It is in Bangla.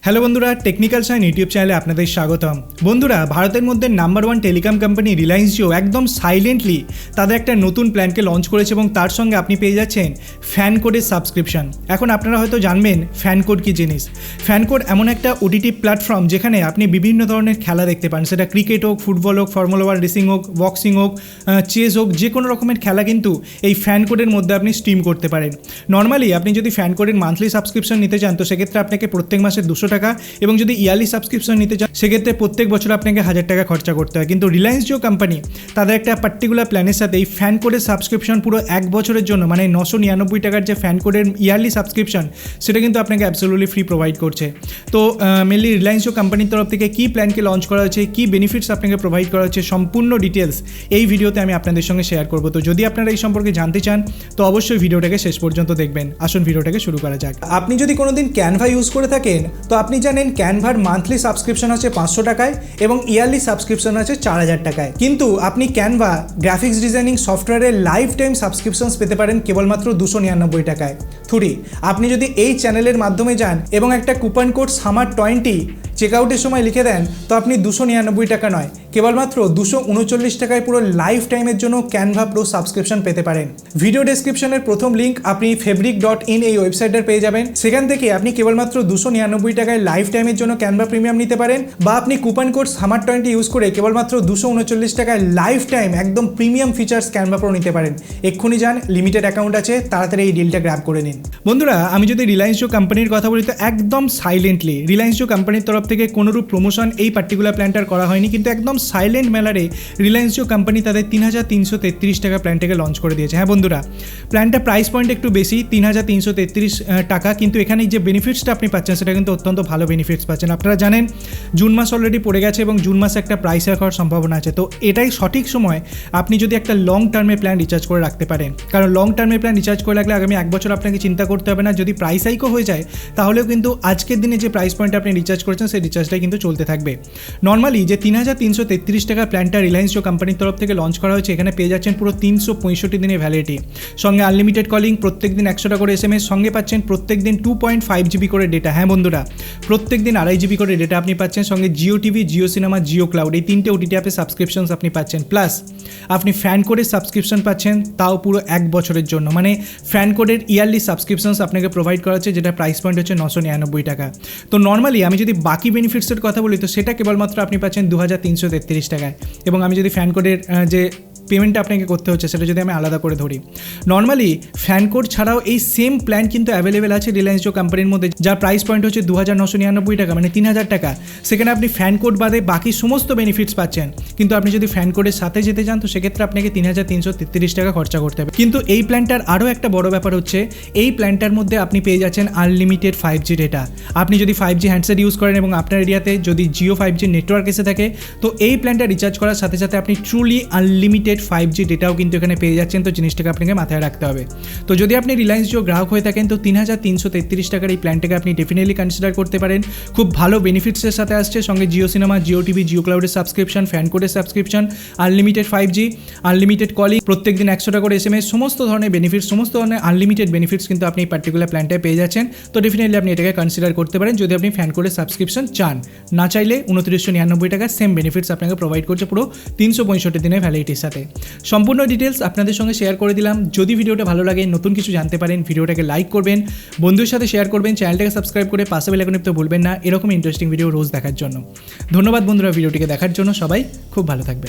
হ্যালো বন্ধুরা, টেকনিক্যাল সায়েন ইউটিউব চ্যানেলে আপনাদের স্বাগতম। বন্ধুরা, ভারতের মধ্যে number one telecom company Reliance Jio একদম সাইলেন্টলি তাদের একটা নতুন প্ল্যানকে লঞ্চ করেছে এবং তার সঙ্গে আপনি পেয়ে যাচ্ছেন ফ্যান কোডের সাবস্ক্রিপশন। এখন আপনারা হয়তো জানবেন ফ্যান কোড কী জিনিস। ফ্যান কোড এমন একটা ওটিটি প্ল্যাটফর্ম যেখানে আপনি বিভিন্ন ধরনের খেলা দেখতে পান, সেটা ক্রিকেট হোক, ফুটবল হোক, ফর্মুলা ওয়ান রেসিং হোক, বক্সিং হোক, চেস হোক, যে কোনো রকমের খেলা কিন্তু এই ফ্যান কোডের মধ্যে আপনি স্ট্রিম করতে পারেন। নর্মালি আপনি যদি ফ্যান কোডের মান্থলি সাবস্ক্রিপশন নিতে চান তো সেক্ষেত্রে আপনাকে প্রত্যেক মাসে 200 টাকা, এবং যদি ইয়ারলি সাবস্ক্রিপশন নিতে চান সেক্ষেত্রে প্রত্যেক বছর আপনাকে 1000 টাকা খরচা করতে হয়। কিন্তু রিলায়েন্স জিও কোম্পানি তাদের একটা পার্টিকুলার প্ল্যানের সাথে এই ফ্যান কোডের সাবস্ক্রিপশন পুরো 1 বছরের জন্য, মানে 999 টাকার যে ফ্যান কোডের ইয়ারলি সাবস্ক্রিপশন, সেটা কিন্তু আপনাকে অ্যাবসোলুটলি ফ্রি প্রোভাইড করছে। তো মেনলি রিলায়েন্স জিও কোম্পানির তরফ থেকে কী প্ল্যানকে লঞ্চ করা হয়েছে, কী বেনিফিটস আপনাকে প্রোভাইড করা হচ্ছে, সম্পূর্ণ ডিটেলস এই ভিডিওতে আমি আপনাদের সঙ্গে শেয়ার করব। তো যদি আপনারা এই সম্পর্কে জানতে চান তো অবশ্যই ভিডিওটাকে শেষ পর্যন্ত দেখবেন। আসুন ভিডিওটাকে শুরু করা যাক। আপনি যদি কোনোদিন ক্যানভা ইউজ করে থাকেন তো আপনি জানেন ক্যানভার মান্থলি সাবস্ক্রিপশন আছে 500 টাকায় এবং ইয়ারলি সাবস্ক্রিপশন আছে 4000 টাকায়। কিন্তু আপনি ক্যানভা গ্রাফিক্স ডিজাইনিং সফটওয়্যারের লাইফ টাইম সাবস্ক্রিপশনস পেতে পারেন কেবলমাত্র 299 টাকায়। আপনি যদি এই চ্যানেলের মাধ্যমে যান এবং একটা কুপন কোড সামার20 চেকআউটের সময় লিখে দেন তো আপনি 299 টাকা নয়, কেবলমাত্র 239 টাকায় পুরো লাইফ টাইমের জন্য ক্যানভা প্রো সাবস্ক্রিপশন পেতে পারেন। ভিডিও ডেসক্রিপশনের প্রথম লিঙ্ক আপনি fabric.in এই ওয়েবসাইটের পেয়ে যাবেন। সেখান থেকে আপনি কেবলমাত্র 299 টাকায় লাইফ টাইমের জন্য ক্যানভা প্রিমিয়াম নিতে পারেন, বা আপনি কুপন কোড সামার20 ইউজ করে কেবলমাত্র 239 টাকায় লাইফ টাইম একদম প্রিমিয়াম ফিচার্স ক্যানভা প্রো নিতে পারেন। এক্ষুনি যান, লিমিটেড অ্যাকাউন্ট আছে, তাড়াতাড়ি এই ডিলটা গ্র্যাব করে নিন। বন্ধুরা, আমি যদি রিলায়েন্স জিও কোম্পানির কথা বলি তো একদম সাইলেন্টলি রিলায়েন্স জিও কোম্পানির তরফ থেকে কোনোরূপ প্রমোশন এই পার্টিকুলার প্ল্যানটার করা হয়নি, কিন্তু একদম সাইলেন্ট ম্যানারে রিলায়েন্স জিও কোম্পানি তাদের 3333 টাকা প্ল্যানটাকে লঞ্চ করে দিয়েছে। হ্যাঁ বন্ধুরা, প্ল্যানটা প্রাইস পয়েন্ট একটু বেশি, 3333 টাকা, কিন্তু এখানে যে বেনিফিটসটা আপনি পাচ্ছেন সেটা কিন্তু অত্যন্ত ভালো বেনিফিটস পাচ্ছেন। আপনারা জানেন জুন মাস অলরেডি পড়ে গেছে এবং জুন মাসে একটা প্রাইস হাইক হওয়ার সম্ভাবনা আছে। তো এটাই সঠিক সময় আপনি যদি একটা লং টার্মে প্ল্যান রিচার্জ করে রাখতে পারেন, কারণ লং টার্মে প্ল্যান রিচার্জ করে রাখলে আগামী 1 বছর আপনাকে চিন্তা করতে হবে না। যদি প্রাইস হাইকও হয়ে যায় তাহলেও কিন্তু আজকের দিনে যে প্রাইস পয়েন্টে আপনি রিচার্জ করেছেন সেই রিচার্জটাই কিন্তু চলতে থাকবে। নর্মালি যে 3333 টাকা প্ল্যানটা রিলায়েন্স জিও কোম্পানির তরফ থেকে লঞ্চ করা হয়েছে, এখানে পেয়ে যাচ্ছেন পুরো 365 দিনের ভ্যালিডিটি, সঙ্গে আনলিমিটেড কলিং, প্রত্যেক দিন 100 টাকা করে SMS, সঙ্গে পাচ্ছেন প্রত্যেক দিন 2.5 GB করে ডেটা। হ্যাঁ বন্ধুরা, প্রত্যেক দিন 2.5 GB করে ডেটা আপনি পাচ্ছেন, সঙ্গে Jio TV, Jio cinema, Jio cloud, এই 3টে ওটিটি অ্যাপে সাবস্ক্রিপশনস আপনি পাচ্ছেন। প্লাস আপনি ফ্যান কোডের সাবস্ক্রিপশন পাচ্ছেন, তাও পুরো 1 বছরের জন্য, মানে ফ্যান কোডের ইয়ারলি সাবস্ক্রিপশনস আপনাকে প্রোভাইড করা হচ্ছে, যেটা প্রাইস পয়েন্ট হচ্ছে 999 টাকা। তো নর্মালি আমি যদি বাকি বেনিফিটসের কথা বলি তো সেটা কেবলমাত্র আপনি পাচ্ছেন 2333 টাকায়। এবং আমি যদি ফ্যান কোডের যে পেমেন্টটা আপনাকে করতে হচ্ছে সেটা যদি আমি আলাদা করে ধরি, নর্মালি ফ্যান কোড ছাড়াও এই সেম প্ল্যান কিন্তু অ্যাভেলেবেল আছে রিলায়েন্স জিও কোম্পানির মধ্যে, যার প্রাইস পয়েন্ট হচ্ছে 2999 টাকা, মানে 3000 টাকা। সেখানে আপনি ফ্যান কোড বাদে বাকি সমস্ত বেনিফিটস পাচ্ছেন, কিন্তু আপনি যদি ফ্যান কোডের সাথে যেতে চান তো সেক্ষেত্রে আপনাকে 3333 টাকা খরচা করতে হবে। কিন্তু এই প্ল্যানটার আরও একটা বড় ব্যাপার হচ্ছে এই প্ল্যানটার মধ্যে আপনি পেয়ে যাচ্ছেন আনলিমিটেড 5G ডেটা। আপনি যদি 5G হ্যান্ডসেট ইউজ করেন এবং আপনার এরিয়াতে যদি জিও 5G নেটওয়ার্ক এসে থাকে তো এই প্ল্যানটা রিচার্জ করার সাথে সাথে আপনি ট্রুলি আনলিমিটেড 5G ডেটাও কিন্তু এখানে পেয়ে যাচ্ছেন। তো জিনিসটাকে আপনাকে মাথায় রাখতে হবে। তো যদি আপনি রিলায়েন্স জিও গ্রাহক হয়ে থাকেন তো 3333 টাকার এই প্ল্যানটাকে আপনি ডেফিনেটলি কনসিডার করতে পারেন। খুব ভালো বেনিফিটসের সাথে আসছে, সঙ্গে জিও সিনেমা, জিও টিভি, জিও ক্লাউডের সাবস্ক্রিপশন, ফ্যান কোডের subscription, unlimited 5G, unlimited calling, প্রত্যেক দিন 100 টাকা করে SMS, সমস্ত ধরনের বেনিফিটস, সমস্ত ধরনের আনলিমিটেড বেনিফিটস কিন্তু আপনি এই পার্টিকুলার প্ল্যানটায় পেয়ে যাচ্ছেন। তো ডেফিনেটলি আপনি এটাকে কনসিডার করতে পারেন যদি আপনি ফ্যান কোডের সাবস্ক্রিপশন চান। না চাইলে 2999 টাকা সেম বেনিফিটস আপনাকে প্রোভাইড করছে পুরো 365 দিনের ভ্যালিডিটির সাথে। সম্পূর্ণ ডিটেলস আপনাদের সঙ্গে শেয়ার করে দিলাম। যদি ভিডিওটা ভালো লাগে, নতুন কিছু জানতে পারেন, ভিডিওটাকে লাইক করবেন, বন্ধুদের সাথে শেয়ার করবেন, চ্যানেলটাকে সাবস্ক্রাইব করে পাশে বেল আইকন টিপতে ভুলবেন না এরকম ইন্টারেস্টিং ভিডিও রোজ দেখার জন্য। ধন্যবাদ বন্ধুরা ভিডিওটিকে দেখার জন্য, সবাই খুব ভালো থাকবেন।